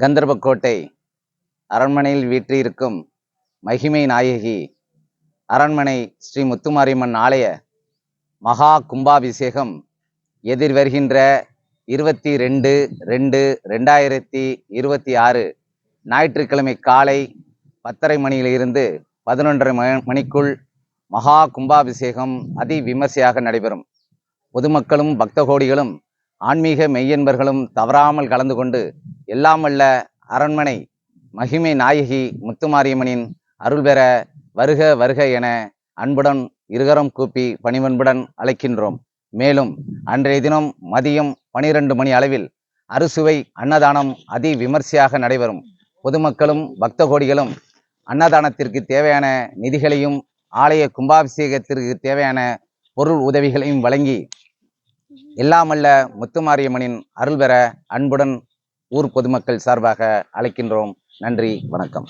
கந்தர்போட்டை அரண்மனையில் வீற்றிருக்கும் மகிமை நாயகி அரண்மனை ஸ்ரீ முத்துமாரியம்மன் ஆலய மகா கும்பாபிஷேகம் எதிர்வருகின்ற 22/2/2026 ஞாயிற்றுக்கிழமை காலை 10:30 மணியிலிருந்து 11:30 மணிக்குள் மகா கும்பாபிஷேகம் அதி விமர்சையாக நடைபெறும். பொதுமக்களும் பக்த கோடிகளும் ஆன்மீக மெய்யன்பர்களும் தவறாமல் கலந்து கொண்டு எல்லாம் வல்ல அரண்மனை மகிமை நாயகி முத்துமாரியம்மனின் அருள் பெற வருக வருக என அன்புடன் இருகரம் கூப்பி பணிவன்புடன் அழைக்கின்றோம். மேலும் அன்றைய தினம் மதியம் 12 மணி அளவில் அறுசுவை அன்னதானம் அதி விமர்சையாக நடைபெறும். பொதுமக்களும் பக்த கோடிகளும் அன்னதானத்திற்கு தேவையான நிதிகளையும் ஆலய கும்பாபிஷேகத்திற்கு தேவையான பொருள் உதவிகளையும் வழங்கி எல்லாமல்ல முத்துமாரியம்மனின் அருள் பெற அன்புடன் ஊர் பொதுமக்கள் சார்பாக அழைக்கின்றோம். நன்றி, வணக்கம்.